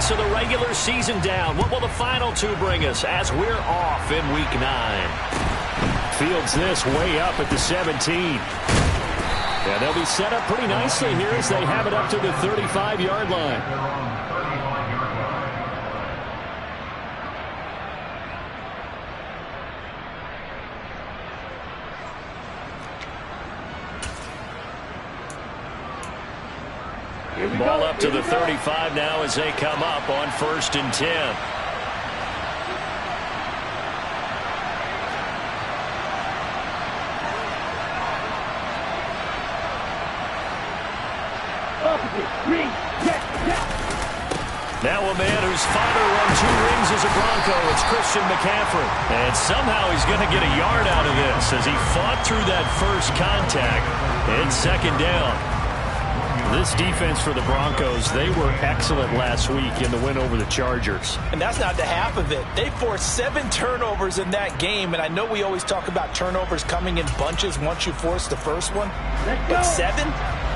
of the regular season down. What will the final two bring us as we're off in Week 9? Fields this way up at the 17. And they'll be set up pretty nicely here as they have it up to the 35-yard line. Ball up to the 35 now as they come up on 1st and 10. Now a man whose father won 2 rings as a Bronco. It's Christian McCaffrey. And somehow he's going to get a yard out of this as he fought through that first contact. It's 2nd down. This defense for the Broncos, they were excellent last week in the win over the Chargers. And that's not the half of it. They forced 7 turnovers in that game, and I know we always talk about turnovers coming in bunches once you force the first one. But 7?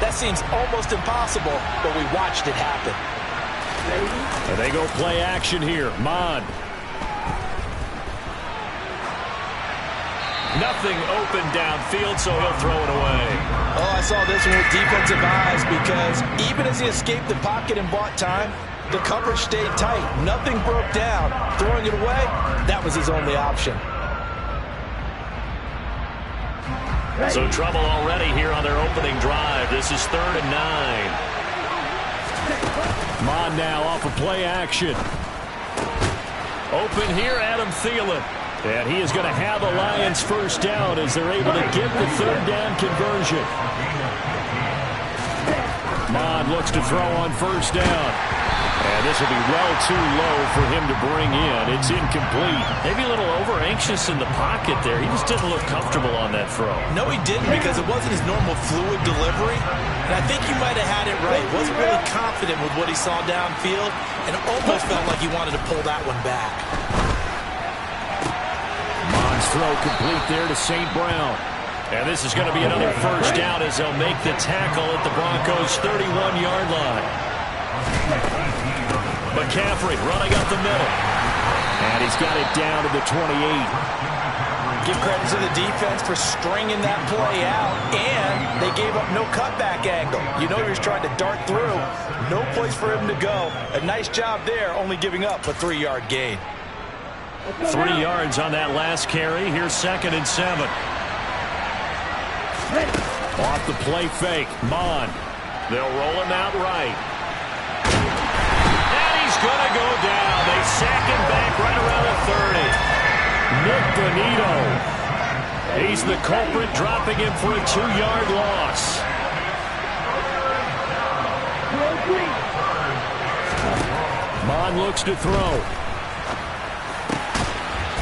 That seems almost impossible, but we watched it happen. And they go play action here. Mon. Nothing open downfield, so he'll throw it away. Oh, I saw this one with defensive eyes because even as he escaped the pocket and bought time, the coverage stayed tight. Nothing broke down. Throwing it away, that was his only option. So trouble already here on their opening drive. This is 3rd and 9. Mon now off of play action. Open here, Adam Thielen. And he is going to have the Lions first down as they're able to get the 3rd down conversion. Mon looks to throw on 1st down. And this will be well too low for him to bring in. It's incomplete. Maybe a little over-anxious in the pocket there. He just didn't look comfortable on that throw. No, he didn't because it wasn't his normal fluid delivery. And I think he might have had it right. Wasn't really confident with what he saw downfield and almost felt like he wanted to pull that one back. Throw complete there to St. Brown. And this is going to be another first down as they'll make the tackle at the Broncos' 31-yard line. McCaffrey running up the middle. And he's got it down to the 28. Give credit to the defense for stringing that play out, and they gave up no cutback angle. You know he was trying to dart through. No place for him to go. A nice job there, only giving up a 3-yard gain. 3 yards on that last carry. Here's 2nd and 7. Off the play fake. Mon. They'll roll him out right. And he's going to go down. They sack him back right around the 30. Nick Bonito. He's the culprit, dropping him for a 2-yard loss. Mon looks to throw.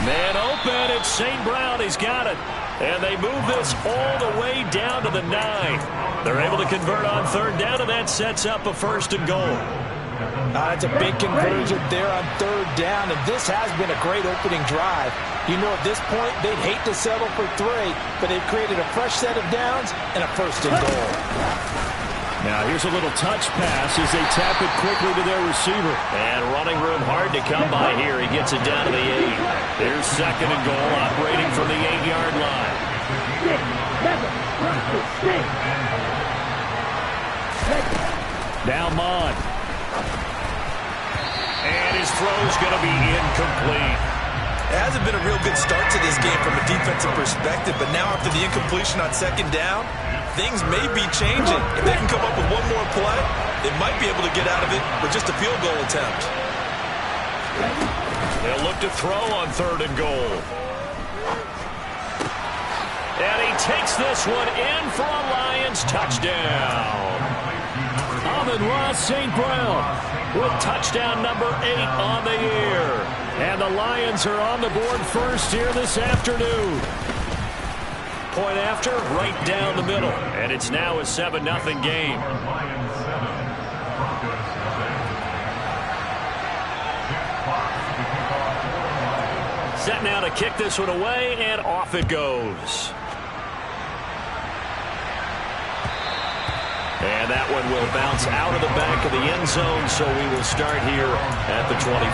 Man open, it's St. Brown. He's got it. And they move this all the way down to the 9. They're able to convert on 3rd down, and that sets up a 1st and goal. That's a big conversion there on 3rd down, and this has been a great opening drive. You know, at this point, they'd hate to settle for 3, but they've created a fresh set of downs and a 1st and goal. Now here's a little touch pass as they tap it quickly to their receiver. And running room hard to come by here. He gets it down to the 8. Here's 2nd and goal, operating from the 8-yard line. Now Mon. And his throw's going to be incomplete. It hasn't been a real good start to this game from a defensive perspective, but now after the incompletion on 2nd down, things may be changing. If they can come up with one more play, they might be able to get out of it with just a field goal attempt. They'll look to throw on 3rd and goal. And he takes this one in for a Lions touchdown. Amon-Ra St. Brown with touchdown number 8 on the year. And the Lions are on the board first here this afternoon. Point after, right down the middle. And it's now a 7-0 game. Set now to kick this one away, and off it goes. And And that one will bounce out of the back of the end zone, so we will start here at the 25.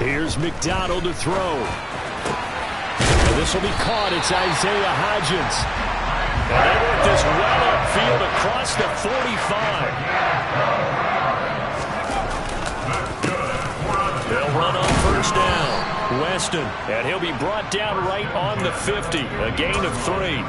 Here's McDonald to throw. And this will be caught. It's Isaiah Hodgins. And they work this well upfield across the 45. They'll run on first down. Weston, and he'll be brought down right on the 50. A gain of 3.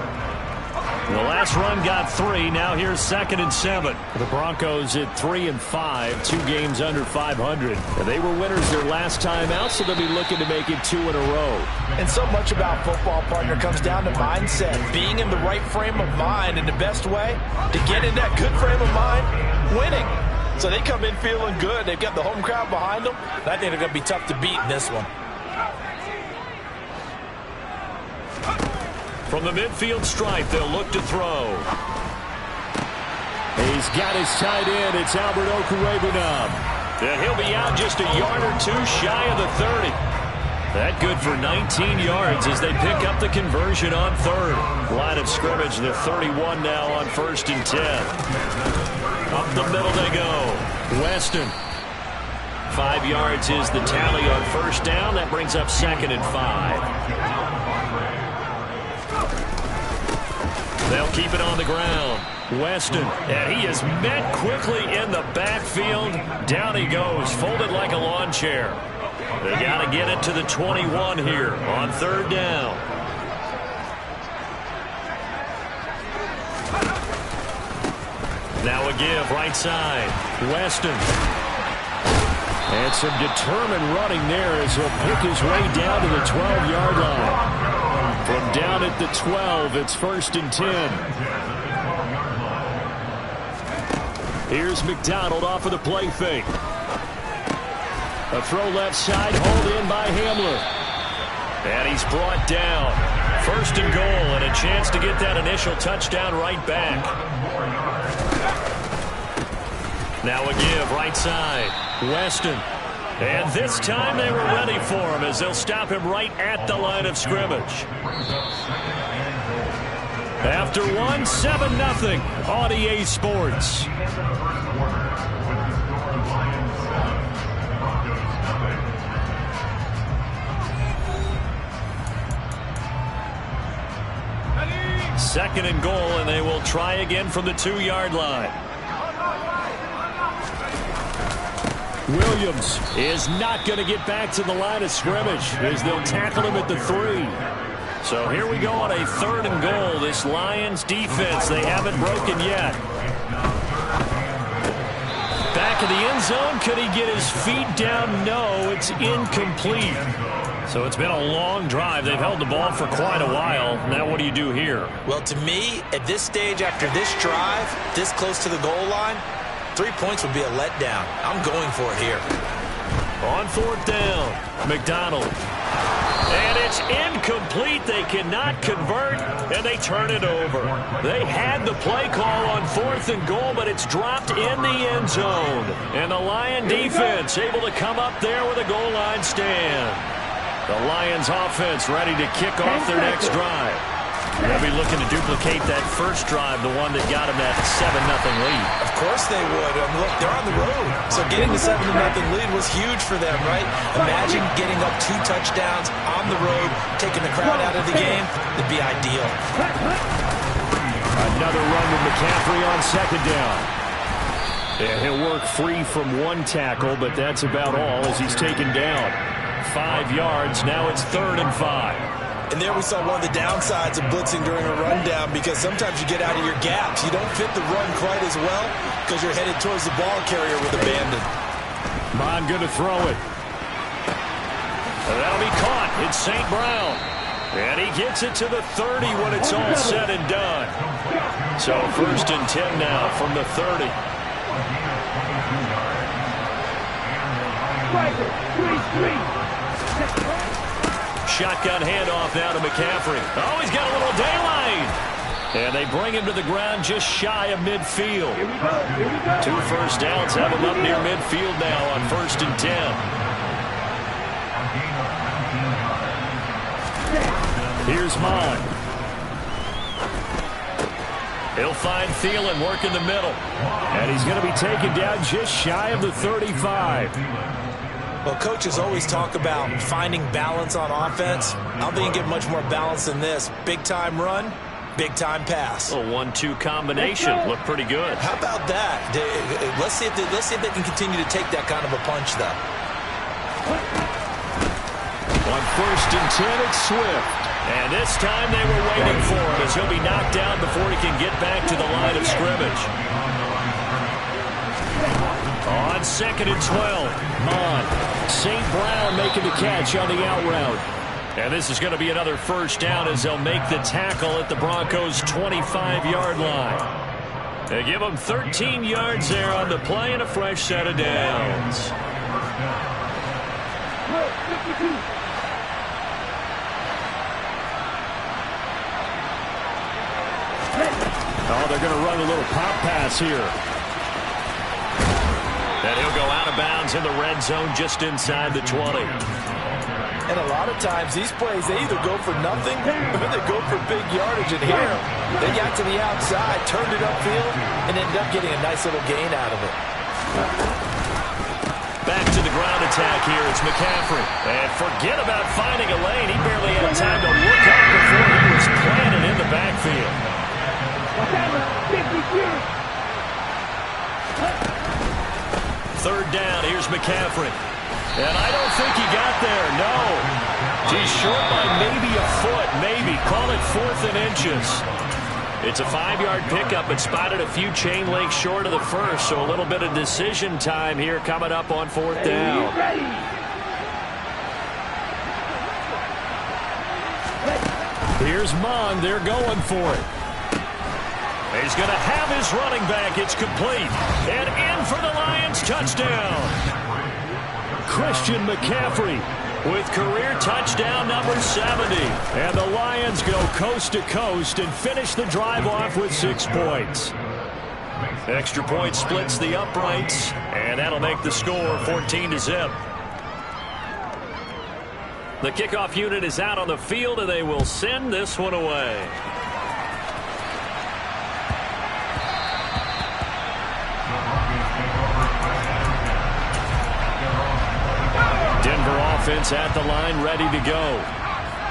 The last run got 3. Now here's 2nd and 7. The Broncos at 3-5, 2 games under 500. And they were winners their last time out, so they'll be looking to make it 2 in a row. And so much about football, partner, comes down to mindset. Being in the right frame of mind, and the best way to get in that good frame of mind, winning. So they come in feeling good. They've got the home crowd behind them. I think they're going to be tough to beat in this one. From the midfield stripe, they'll look to throw. He's got his tight end. It's Albert Okwuegbunam. And he'll be out just a yard or 2 shy of the 30. That good for 19 yards as they pick up the conversion on 3rd. Line of scrimmage, the 31 now on 1st and 10. Up the middle they go. Weston. 5 yards is the tally on 1st down. That brings up 2nd and 5. They'll keep it on the ground. Weston, and he is met quickly in the backfield. Down he goes, folded like a lawn chair. They got to get it to the 21 here on 3rd down. Now a give, right side. Weston. And some determined running there as he'll pick his way down to the 12-yard line. From down at the 12, it's 1st and 10. Here's McDonald off of the play fake. A throw left side, hauled in by Hamler. And he's brought down. 1st and goal, and a chance to get that initial touchdown right back. Now a give, right side. Weston. And this time they were ready for him as they'll stop him right at the line of scrimmage. After one, 7-0 on EA Sports. Second and goal, and they will try again from the 2-yard line. Williams is not going to get back to the line of scrimmage as they'll tackle him at the 3. So here we go on a 3rd and goal. This Lions defense, they haven't broken yet. Back of the end zone. Could he get his feet down? No, it's incomplete. So it's been a long drive. They've held the ball for quite a while. Now what do you do here? Well, to me, at this stage after this drive, this close to the goal line, 3 points would be a letdown. I'm going for it here. On 4th down, McDonald. And it's incomplete. They cannot convert, and they turn it over. They had the play call on 4th and goal, but it's dropped in the end zone. And the Lion defense able to come up there with a goal line stand. The Lions offense ready to kick off their next drive. They'll be looking to duplicate that first drive, the one that got them that 7-0 lead. Of course they would. Look, they're on the road. So getting the 7-0 lead was huge for them, right? Imagine getting up 2 touchdowns on the road, taking the crowd out of the game. It'd be ideal. Another run with McCaffrey on 2nd down. And he'll work free from 1 tackle, but that's about all as he's taken down. 5 yards. Now it's 3rd and 5. And there we saw one of the downsides of blitzing during a rundown, because sometimes you get out of your gaps. You don't fit the run quite as well because you're headed towards the ball carrier with abandon. Mon going to throw it. And that'll be caught. It's St. Brown. And he gets it to the 30 when it's all said and done. So 1st and 10 now from the 30. Shotgun handoff now to McCaffrey. Oh, he's got a little daylight. And they bring him to the ground just shy of midfield. 2 first downs have him up near midfield now on 1st and 10. Here's Mond. He'll find Thielen work in the middle. And he's going to be taken down just shy of the 35. Well, coaches always talk about finding balance on offense. I don't think you get much more balance than this. Big-time run, big-time pass. A 1-2 combination. Looked pretty good. How about that? Let's see if they can continue to take that kind of a punch, though. On 1st and 10, it's Swift. And this time they were waiting for him as he'll be knocked down before he can get back to the line of scrimmage. On 2nd and 12, Mond. St. Brown making the catch on the out route. And this is going to be another first down as they'll make the tackle at the Broncos' 25-yard line. They give them 13 yards there on the play and a fresh set of downs. Oh, they're going to run a little pop pass here. And he'll go out of bounds in the red zone just inside the 20. And a lot of times these plays, they either go for nothing or they go for big yardage. And here, they got to the outside, turned it upfield, and ended up getting a nice little gain out of it. Back to the ground attack here. It's McCaffrey. And forget about finding a lane. He barely had time to look up before he was planted in the backfield. 3rd down. Here's McCaffrey. And I don't think he got there. No. He's short by maybe a foot. Maybe. Call it 4th and inches. It's a 5-yard pickup, but spotted a few chain links short of the first. So a little bit of decision time here coming up on 4th down. Here's Mond. They're going for it. He's going to have his running back. It's complete. And in for the Lions touchdown. Christian McCaffrey with career touchdown number 70. And the Lions go coast to coast and finish the drive off with 6 points. Extra point splits the uprights, and that'll make the score 14-0. The kickoff unit is out on the field, and they will send this one away. Denver offense at the line, ready to go.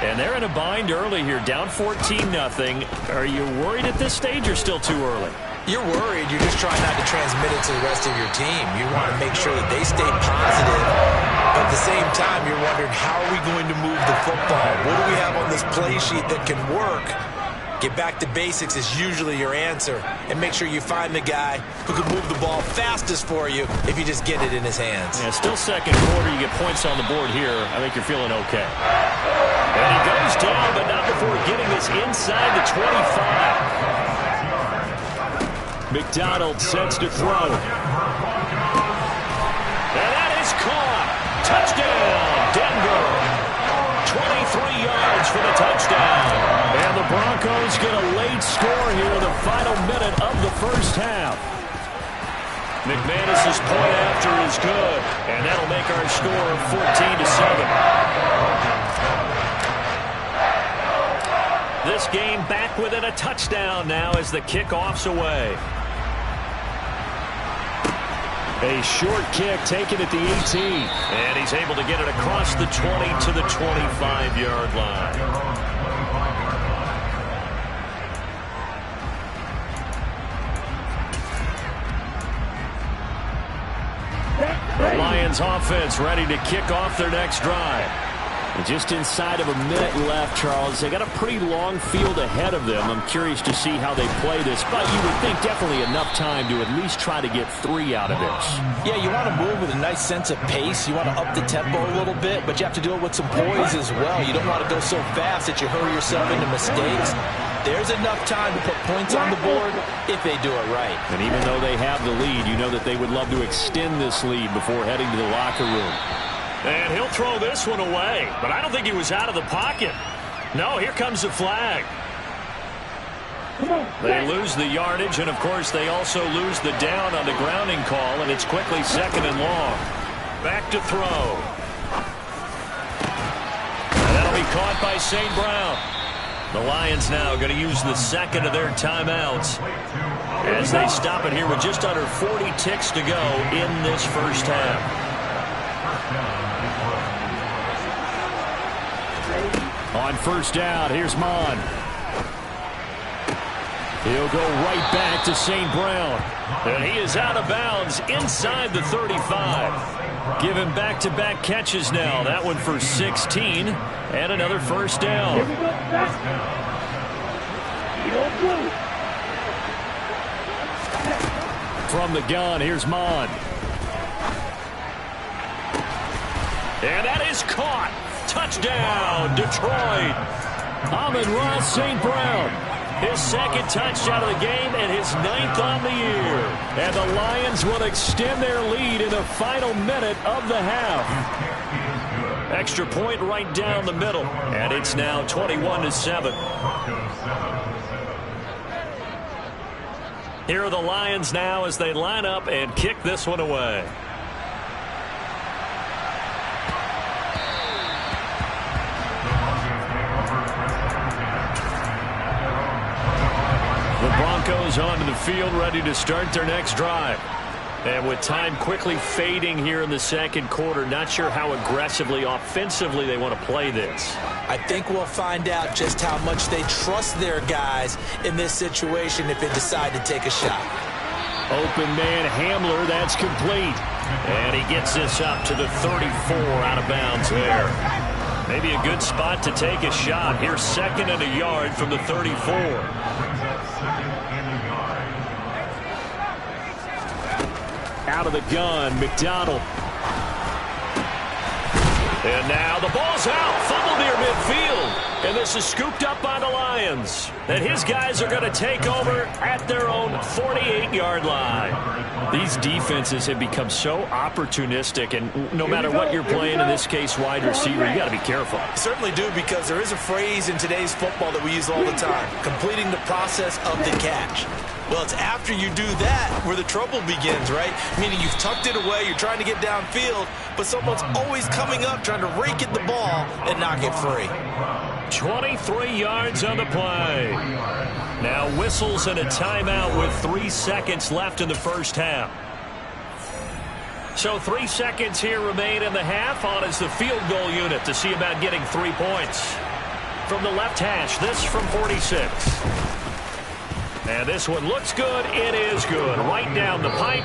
And they're in a bind early here, down 14-0. Are you worried at this stage or still too early? You're worried. You're just trying not to transmit it to the rest of your team. You want to make sure that they stay positive. But at the same time, you're wondering, how are we going to move the football? What do we have on this play sheet that can work? Get back to basics is usually your answer. And make sure you find the guy who can move the ball fastest for you if you just get it in his hands. Yeah, still second quarter. You get points on the board here. I think you're feeling okay. And he goes down, but not before getting this inside the 25. McDonald sets to throw. And that is caught. Touchdown, Denver. 23 yards for the touchdown. And the Broncos get a late score here in the final minute of the first half. McManus's point after is good, and that'll make our score 14-7. This game back within a touchdown now as the kickoff's away. A short kick taken at the 18. And he's able to get it across the 20 to the 25-yard line. The Lions offense ready to kick off their next drive. Just inside of a minute left, Charles. They got a pretty long field ahead of them. I'm curious to see how they play this, but you would think definitely enough time to at least try to get 3 out of this. Yeah, you want to move with a nice sense of pace. You want to up the tempo a little bit, but you have to do it with some poise as well. You don't want to go so fast that you hurry yourself into mistakes. There's enough time to put points on the board if they do it right. And even though they have the lead, you know that they would love to extend this lead before heading to the locker room. And he'll throw this one away, but I don't think he was out of the pocket. No, here comes the flag. They lose the yardage, and, of course, they also lose the down on the grounding call, and it's quickly 2nd and long. Back to throw. And that'll be caught by St. Brown. The Lions now going to use the 2nd of their timeouts as they stop it here with just under 40 ticks to go in this first half. On first down, here's Mon. He'll go right back to St. Brown. And he is out of bounds inside the 35. Given back-to-back catches now. That one for 16 and another first down. From the gun, here's Mon. And that is caught. Touchdown, Detroit. Amon-Ra St. Brown. His 2nd touchdown of the game and his 9th on the year. And the Lions will extend their lead in the final minute of the half. Extra point right down the middle. And it's now 21-7. Here are the Lions now as they line up and kick this one away. The Broncos onto the field, ready to start their next drive. And with time quickly fading here in the 2nd quarter, not sure how aggressively, offensively they want to play this. I think we'll find out just how much they trust their guys in this situation if they decide to take a shot. Open man Hamler, that's complete. And he gets this up to the 34 out of bounds there. Maybe a good spot to take a shot. Here's 2nd and a yard from the 34. Out of the gun, McDonald. And now the ball's out. Fumble near midfield. And this is scooped up by the Lions. And his guys are going to take over at their own 48-yard line. These defenses have become so opportunistic, and no matter what you're playing, in this case wide receiver, you got to be careful. Certainly do, because there is a phrase in today's football that we use all the time: completing the process of the catch. Well, it's after you do that where the trouble begins, right? Meaning you've tucked it away, you're trying to get downfield, but someone's always coming up trying to rake at the ball and knock it free. 23 yards on the play. Now whistles and a timeout with 3 seconds left in the first half. So 3 seconds here remain in the half. On is the field goal unit to see about getting 3 points. From the left hash, this from 46. And this one looks good. It is good. Right down the pipe.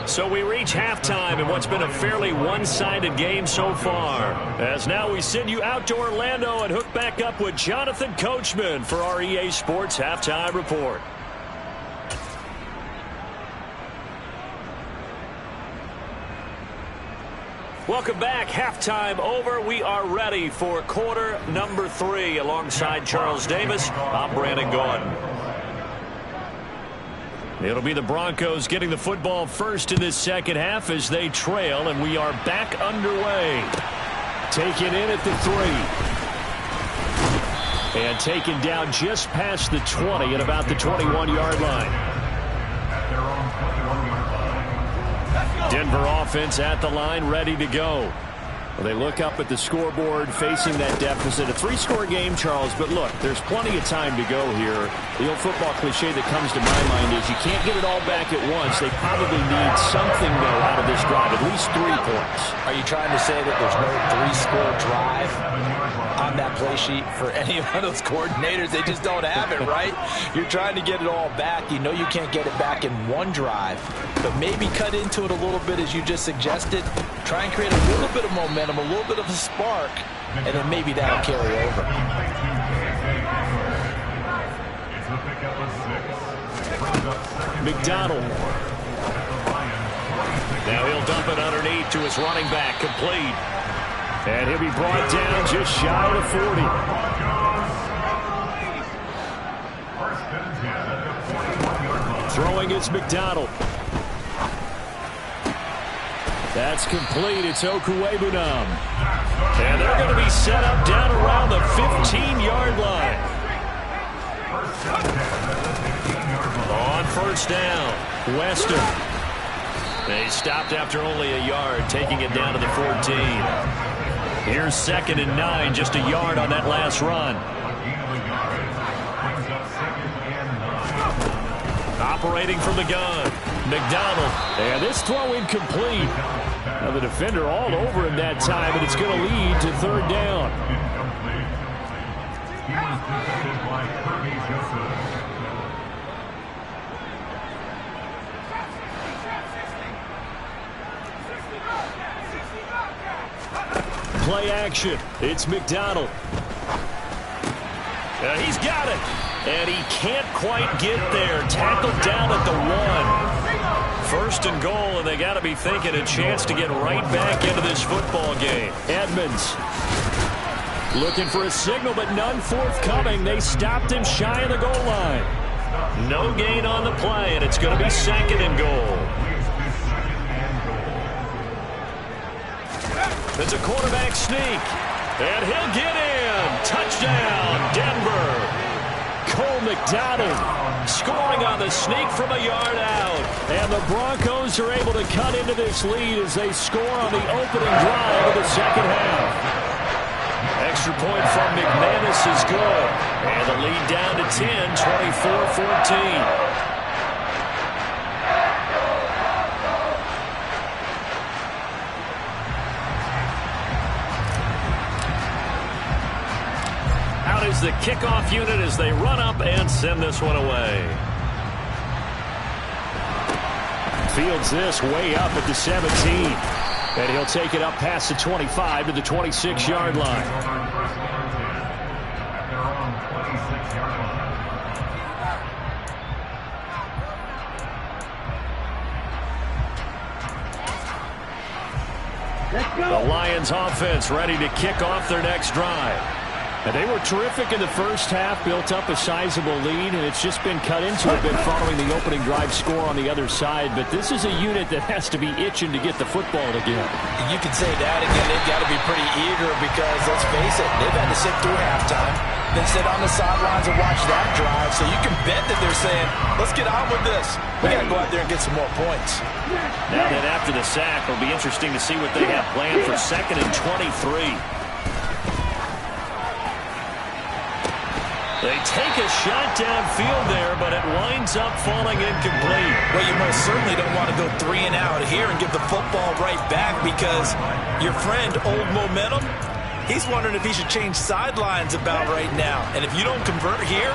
So we reach halftime in what's been a fairly one-sided game so far. As now we send you out to Orlando and hook back up with Jonathan Coachman for our EA Sports Halftime Report. Welcome back. Halftime over. We are ready for quarter number 3. Alongside Charles Davis, I'm Brandon Gordon. It'll be the Broncos getting the football first in this second half as they trail, and we are back underway. Taken in at the 3. And taken down just past the 20 at about the 21-yard line. Denver offense at the line, ready to go. Well, they look up at the scoreboard facing that deficit. A 3-score game, Charles, but look, there's plenty of time to go here. The old football cliche that comes to my mind is you can't get it all back at once. They probably need something, though, out of this drive, at least 3 points. Are you trying to say that there's no 3-score drive on that play sheet for any of those coordinators? They just don't have it, right? You're trying to get it all back. You know you can't get it back in one drive, but maybe cut into it a little bit as you just suggested. Try and create a little bit of momentum, a little bit of a spark, and then maybe that'll carry over. McDonald. Now he'll dump it underneath to his running back, complete. And he'll be brought down just shy of 40. Throwing is McDonald. That's complete. It's Okuwebunam. And they're going to be set up down around the 15-yard line. On first down, Weston. They stopped after only a yard, taking it down to the 14. Here's 2nd and 9, just a yard on that last run. Operating from the gun, McDonald. And this throw incomplete. Now the defender all over him that time, and it's going to lead to 3rd down. Play action. It's McDonald. He's got it. And he can't quite get there. Tackled down at the 1. 1st and goal, and they got to be thinking a chance to get right back into this football game. Edmonds looking for a signal, but none forthcoming. They stopped him shy of the goal line. No gain on the play, and it's going to be 2nd and goal. It's a quarterback sneak, and he'll get in. Touchdown, Denver. Cole McDonald scoring on the sneak from a yard out. And the Broncos are able to cut into this lead as they score on the opening drive of the 2nd half. Extra point from McManus is good. And the lead down to 10, 24-14. Is the kickoff unit as they run up and send this one away. Fields this way up at the 17. And he'll take it up past the 25 to the 26-yard line. The Lions offense ready to kick off their next drive. And they were terrific in the first half, built up a sizable lead, and it's just been cut into a bit following the opening drive score on the other side. But this is a unit that has to be itching to get the football again. You can say that again. They've got to be pretty eager because, let's face it, they've had to sit through halftime, then sit on the sidelines and watch that drive. So you can bet that they're saying, let's get on with this. We got to go out there and get some more points. Now that after the sack, it'll be interesting to see what they have planned for 2nd and 23. They take a shot downfield there, but it winds up falling incomplete. Well, you most certainly don't want to go 3 and out here and give the football right back because your friend, Old Momentum, he's wondering if he should change sidelines about right now. And if you don't convert here,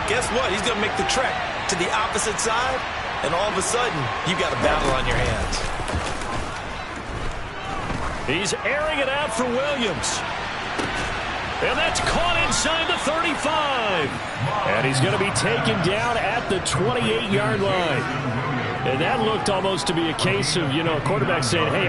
guess what? He's going to make the trek to the opposite side, and all of a sudden, you've got a battle on your hands. He's airing it out for Williams. And that's caught inside the 35. And he's going to be taken down at the 28-yard line. And that looked almost to be a case of, a quarterback saying, hey,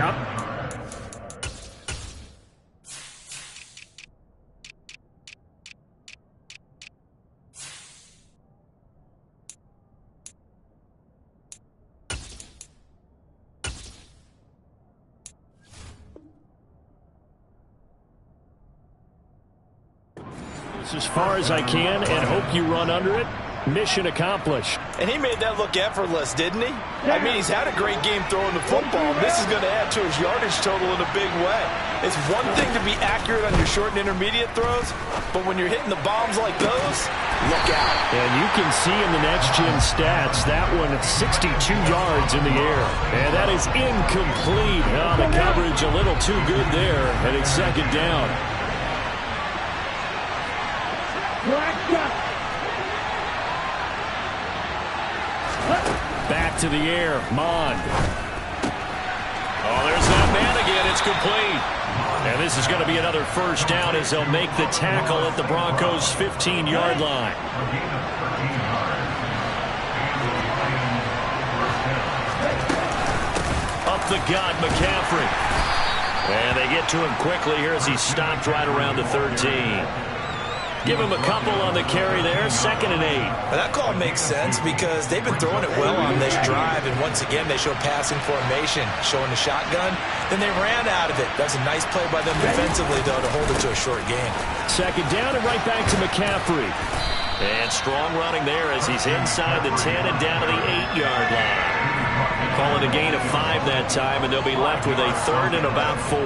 as far as I can and hope you run under it. Mission accomplished. And he made that look effortless, didn't he? I mean, he's had a great game throwing the football. This is going to add to his yardage total in a big way. It's one thing to be accurate on your short and intermediate throws, but when you're hitting the bombs like those, look out. And you can see in the next-gen stats, that one 62 yards in the air. And that is incomplete. Oh, the coverage a little too good there, and it's 2nd down. Back to the air, Mond. Oh, there's that man again. It's complete. And this is going to be another 1st down as they'll make the tackle at the Broncos' 15-yard line. Up the gut, McCaffrey. And they get to him quickly here as he's stopped right around the 13. Give him a couple on the carry there, 2nd and 8. That call makes sense because they've been throwing it well on this drive, and once again they show passing formation, showing the shotgun. Then they ran out of it. That's a nice play by them defensively, though, to hold it to a short game. 2nd down and right back to McCaffrey. And strong running there as he's inside the 10 and down to the 8-yard line. Call it a gain of 5 that time, and they'll be left with a 3rd and about 4.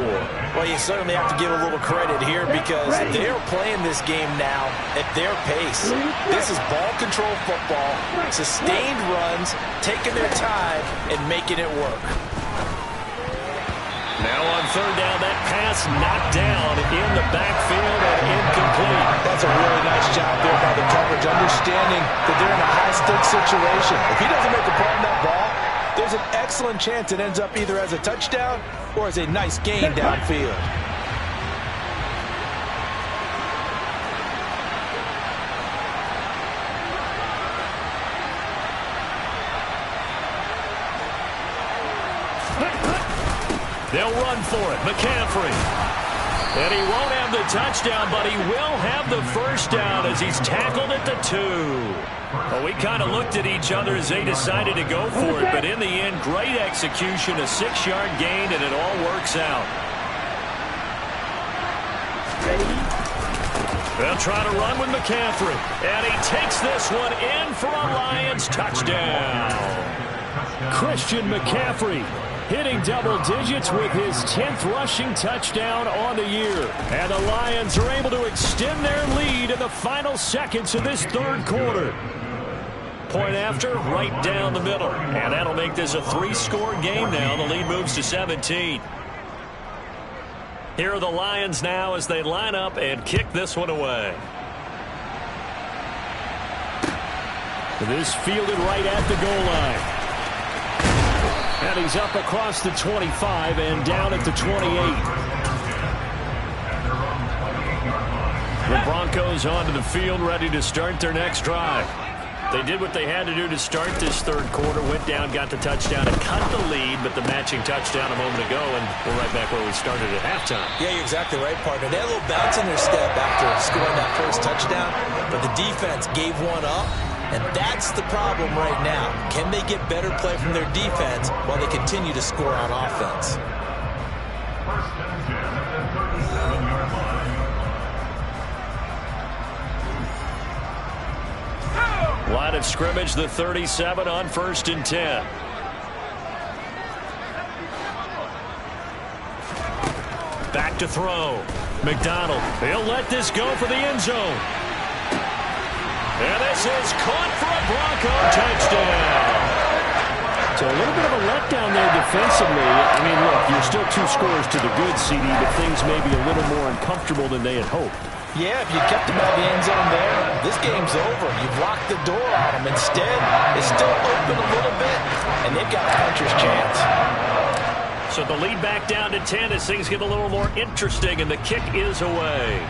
Well, you certainly have to give a little credit here because they're playing this game now at their pace. This is ball control football, sustained runs, taking their time, and making it work. Now on 3rd down, that pass knocked down in the backfield and incomplete. That's a really nice job there by the coverage, understanding that they're in a high-stakes situation. If he doesn't make a play on that ball, there's an excellent chance it ends up either as a touchdown or as a nice gain downfield. They'll run for it. McCaffrey. And he won't have the touchdown, but he will have the first down as he's tackled at the 2. Well, we kind of looked at each other as they decided to go for it, but in the end, great execution, a 6-yard gain, and it all works out. They'll try to run with McCaffrey, and he takes this one in for a Lions touchdown. Christian McCaffrey hitting double digits with his 10th rushing touchdown on the year. And the Lions are able to extend their lead in the final seconds of this 3rd quarter. Point after, right down the middle. And that'll make this a 3-score game now. The lead moves to 17. Here are the Lions now as they line up and kick this one away. This fielded right at the goal line. And he's up across the 25 and down at the 28. The Broncos onto the field ready to start their next drive. They did what they had to do to start this 3rd quarter, went down, got the touchdown, and cut the lead, but the matching touchdown a moment ago, and we're right back where we started at halftime. Yeah, you're exactly right, partner. They had a little bounce in their step after scoring that first touchdown, but the defense gave one up. And that's the problem right now. Can they get better play from their defense while they continue to score on offense? Line of scrimmage, the 37 on 1st and 10. Back to throw. McDonald, he'll let this go for the end zone. And this is caught for a Bronco touchdown. So a little bit of a letdown there defensively. I mean, look, you're still 2 scores to the good, CD, but things may be a little more uncomfortable than they had hoped. Yeah, if you kept him out of the end zone there, this game's over. You've locked the door on him. Instead, it's still open a little bit, and they've got a puncher's chance. So the lead back down to 10 as things get a little more interesting, and the kick is away.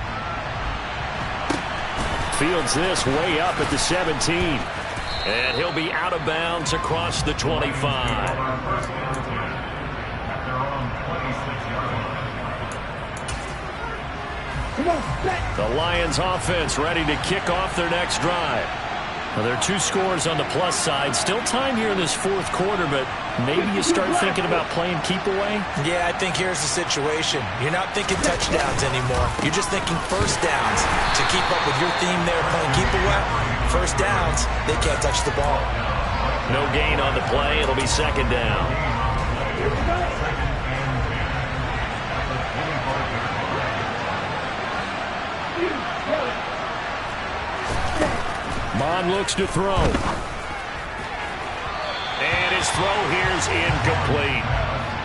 Fields this way up at the 17. And he'll be out of bounds across the 25. The Lions offense ready to kick off their next drive. Well, there are 2 scores on the plus side. Still time here in this 4th quarter, but maybe you start thinking about playing keep away? Yeah, I think here's the situation. You're not thinking touchdowns anymore. You're just thinking first downs. To keep up with your theme there, playing keep away, first downs, they can't touch the ball. No gain on the play. It'll be 2nd down. Mon looks to throw. And his throw here's incomplete.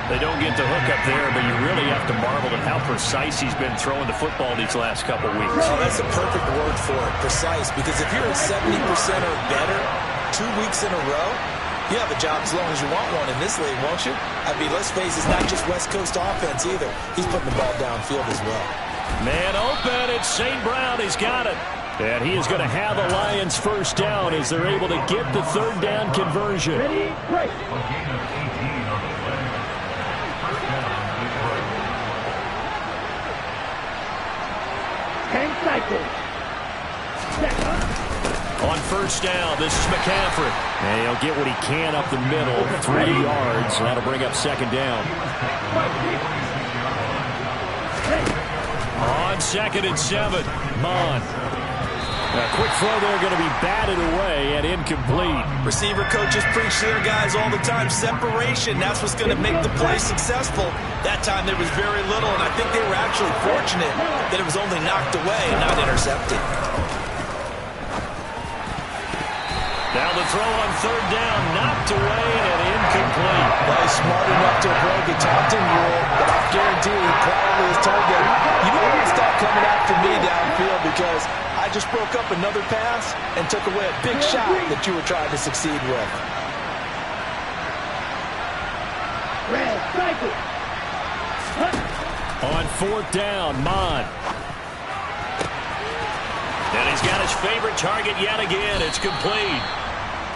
They don't get the hook up there, but you really have to marvel at how precise he's been throwing the football these last couple weeks. Oh, that's a perfect word for it, precise, because if you're at 70% or better 2 weeks in a row, you have a job as long as you want one in this league, won't you? I mean, let's face it, it's not just West Coast offense either. He's putting the ball downfield as well. Man open, it's St. Brown. He's got it. And he is going to have the Lions first down as they're able to get the 3rd down conversion. Ready, break. 10 cycles. On 1st down, this is McCaffrey. And he'll get what he can up the middle, 3 yards. That'll bring up 2nd down. On 2nd and 7, Mon. A quick throw there going to be batted away and incomplete. Receiver coaches preach to their guys all the time. Separation, that's what's going to make the play successful. That time there was very little, and I think they were actually fortunate that it was only knocked away and not intercepted. Now the throw on third down, knocked away and incomplete. Well, he's smart enough to avoid the taunting rule, but I guarantee he probably is told them, you know what, stop coming after me downfield because I just broke up another pass and took away a big shot that you were trying to succeed with. Red, cycle. On fourth down, Mon. And he's got his favorite target yet again. It's complete.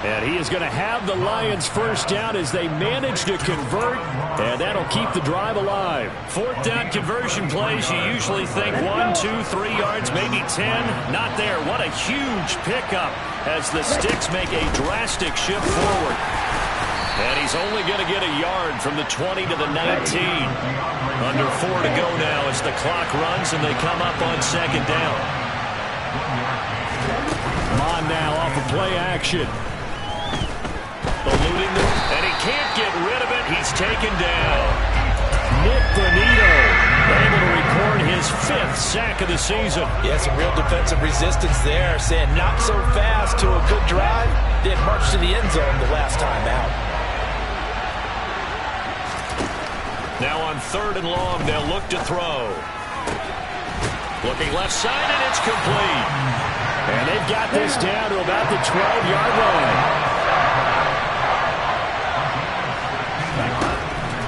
And he is going to have the Lions first down as they manage to convert, and that'll keep the drive alive. Fourth down conversion plays, you usually think 1, 2, 3 yards, maybe 10. Not there. What a huge pickup as the Sticks make a drastic shift forward. And he's only going to get a yard from the 20 to the 19. Under 4 to go now as the clock runs and they come up on second down. Mon now off of play action. Eluding them, and he can't get rid of it. He's taken down. Nick Bonito able to record his 5th sack of the season. Yeah, some real defensive resistance there, saying not so fast to a good drive. Didn't march to the end zone the last time out. Now on third and long, they'll look to throw. Looking left side, and it's complete. And they've got this down to about the 12-yard line.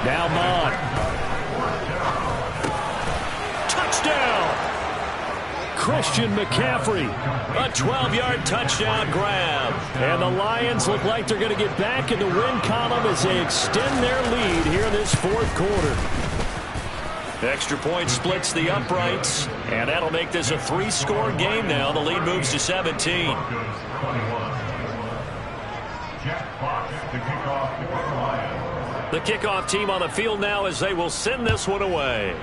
Now Mon. Touchdown! Christian McCaffrey. A 12-yard touchdown grab. And the Lions look like they're going to get back in the win column as they extend their lead here in this fourth quarter. Extra point splits the uprights, and that'll make this a 3-score game now. The lead moves to 17. The kickoff team on the field now as they will send this one away.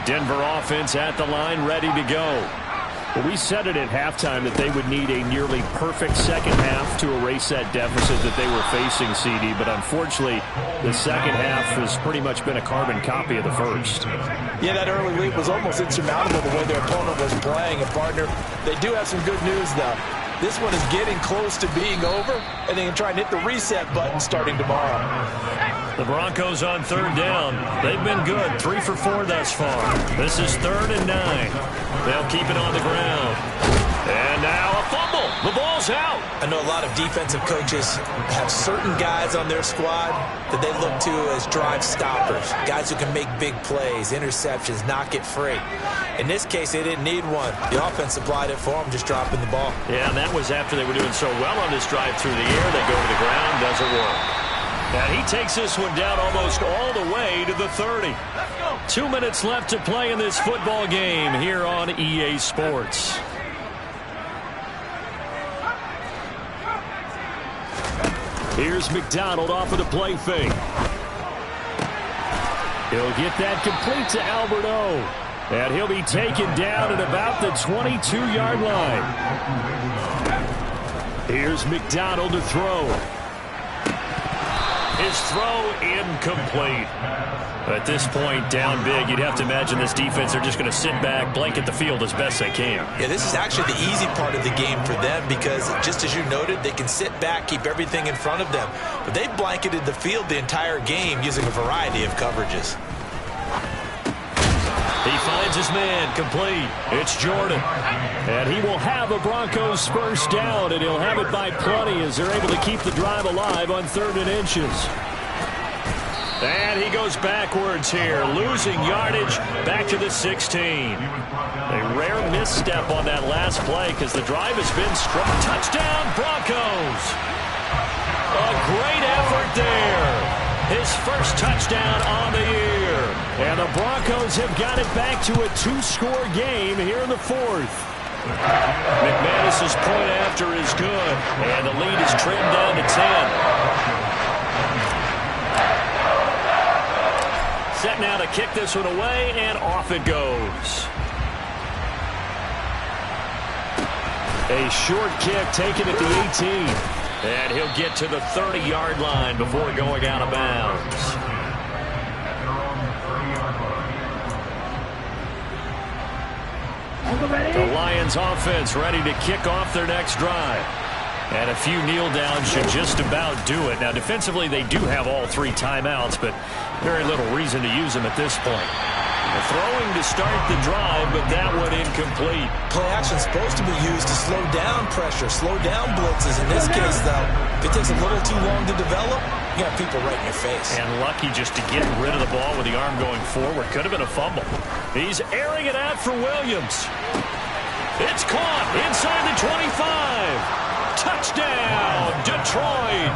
Denver offense at the line, ready to go. Well, we said it at halftime that they would need a nearly perfect second half to erase that deficit that they were facing, CD. But unfortunately, the second half has pretty much been a carbon copy of the first. Yeah, that early lead was almost insurmountable the way their opponent was playing. And, partner, they do have some good news, though. This one is getting close to being over, and they can try and hit the reset button starting tomorrow. The Broncos on third down. They've been good, 3 for 4 thus far. This is 3rd and 9. They'll keep it on the ground. And now a fumble. The ball's out. I know a lot of defensive coaches have certain guys on their squad that they look to as drive stoppers, guys who can make big plays, interceptions, knock it free. In this case, they didn't need one. The offense supplied it for them, just dropping the ball. Yeah, and that was after they were doing so well on this drive through the air. They go to the ground, doesn't work. And he takes this one down almost all the way to the 30. 2 minutes left to play in this football game here on EA Sports. Here's McDonald off of the play fake. He'll get that complete to Alberto. And he'll be taken down at about the 22-yard line. Here's McDonald to throw. His throw incomplete. At this point, down big, you'd have to imagine this defense are just going to sit back, blanket the field as best they can. Yeah, this is actually the easy part of the game for them because, just as you noted, they can sit back, keep everything in front of them. But they've blanketed the field the entire game using a variety of coverages. He finds his man, complete. It's Jordan. And he will have a Broncos first down, and he'll have it by plenty as they're able to keep the drive alive on 3rd and inches. And he goes backwards here, losing yardage back to the 16. A rare misstep on that last play because the drive has been strong. Touchdown, Broncos! A great effort there. His first touchdown on the year. And the Broncos have got it back to a 2-score game here in the 4th. McManus's point after is good, and the lead is trimmed down to 10. Set now to kick this one away, and off it goes. A short kick taken at the 18. And he'll get to the 30-yard line before going out of bounds. The Lions offense ready to kick off their next drive. And a few kneel downs should just about do it. Now, defensively, they do have all 3 timeouts, but very little reason to use them at this point. Throwing to start the drive, but that one incomplete. Play action is supposed to be used to slow down pressure, slow down blitzes. In this case, though, if it takes a little too long to develop, you got people right in your face. And lucky just to get rid of the ball with the arm going forward. Could have been a fumble. He's airing it out for Williams. It's caught inside the 25. Touchdown, Detroit.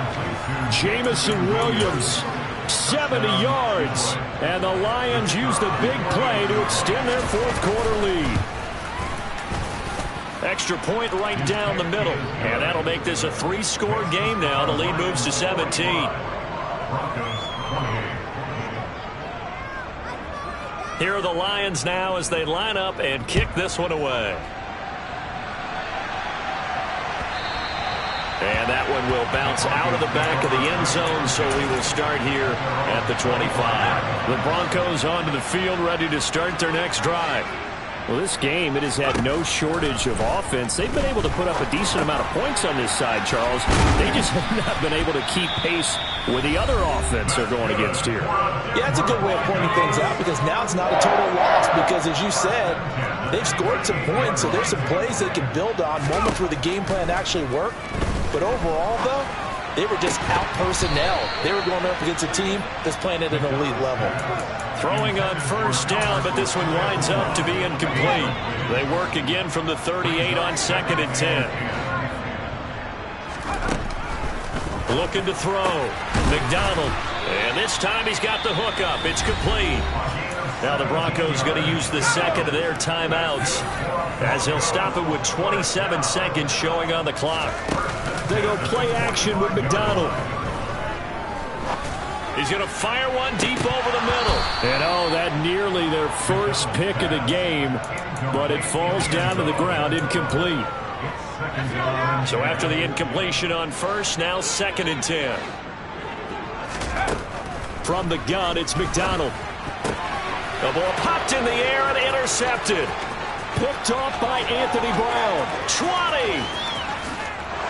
Jamison Williams. 70 yards, and the Lions use the big play to extend their fourth-quarter lead. Extra point right down the middle, and that'll make this a 3-score game now. The lead moves to 17. Here are the Lions now as they line up and kick this one away. And that one will bounce out of the back of the end zone, so we will start here at the 25. The Broncos onto the field, ready to start their next drive. Well, this game, it has had no shortage of offense. They've been able to put up a decent amount of points on this side, Charles. They just have not been able to keep pace with the other offense they're going against here. Yeah, that's a good way of pointing things out, because now it's not a total loss, because as you said, they've scored some points, so there's some plays they can build on, moments where the game plan actually worked. But overall, though, they were just out personnel. They were going up against a team that's playing at an elite level. Throwing on first down, but this one winds up to be incomplete. They work again from the 38 on 2nd and 10. Looking to throw. McDonald. And this time he's got the hook up. It's complete. Now the Broncos going to use the second of their timeouts as they'll stop it with 27 seconds showing on the clock. They go play action with McDonald. He's going to fire one deep over the middle. And that nearly their first pick of the game, but it falls down to the ground, incomplete. So after the incompletion on first, now 2nd and 10. From the gun, it's McDonald. The ball popped in the air and intercepted. Picked off by Anthony Brown. 20.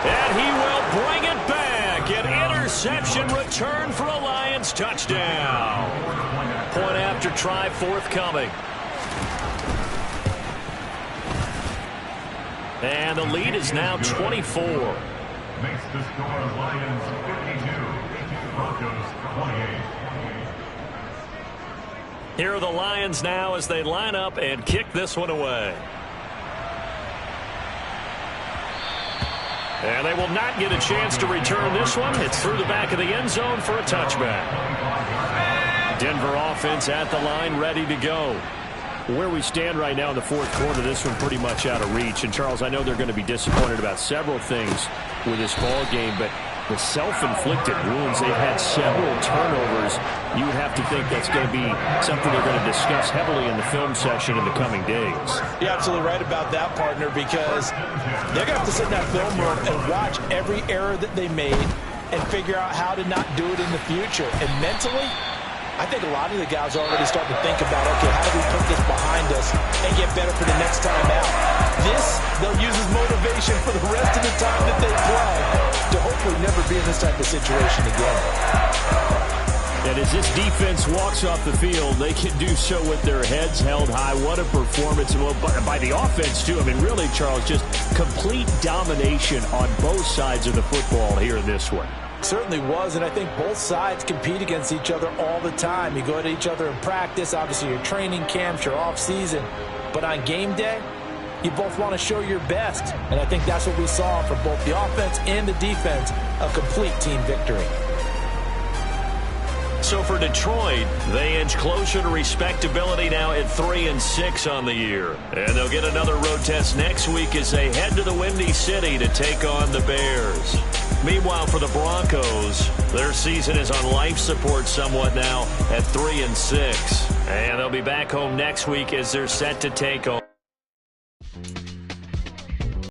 And he will bring it back. An interception return for a Lions touchdown. Point after try forthcoming. And the lead is now 24. Makes the score Lions 52, Broncos 28. Here are the Lions now as they line up and kick this one away. And they will not get a chance to return this one. It's through the back of the end zone for a touchback. Denver offense at the line, ready to go. Where we stand right now in the fourth quarter, this one pretty much out of reach. And, Charles, I know they're going to be disappointed about several things with this ball game, but the self-inflicted wounds, they've had several turnovers. You would have to think that's going to be something they're going to discuss heavily in the film session in the coming days. You're absolutely right about that, partner, because they're going to have to sit in that film room and watch every error that they made and figure out how to not do it in the future. And mentally, I think a lot of the guys are already starting to think about, okay, how do we put this behind us and get better for the next time out? This, they'll use as motivation for the rest of the time that they play to hopefully never be in this type of situation again. And as this defense walks off the field, they can do so with their heads held high. What a performance by the offense, too. I mean, really, Charles, just complete domination on both sides of the football here in this one. Certainly was, and I think both sides compete against each other all the time. You go at each other in practice, obviously your training camps, your off-season, but on game day, you both want to show your best, and I think that's what we saw from both the offense and the defense, a complete team victory. So for Detroit, they inch closer to respectability now at 3-6 on the year. And they'll get another road test next week as they head to the Windy City to take on the Bears. Meanwhile, for the Broncos, their season is on life support somewhat now at 3-6. And they'll be back home next week as they're set to take on.